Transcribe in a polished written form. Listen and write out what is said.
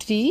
3،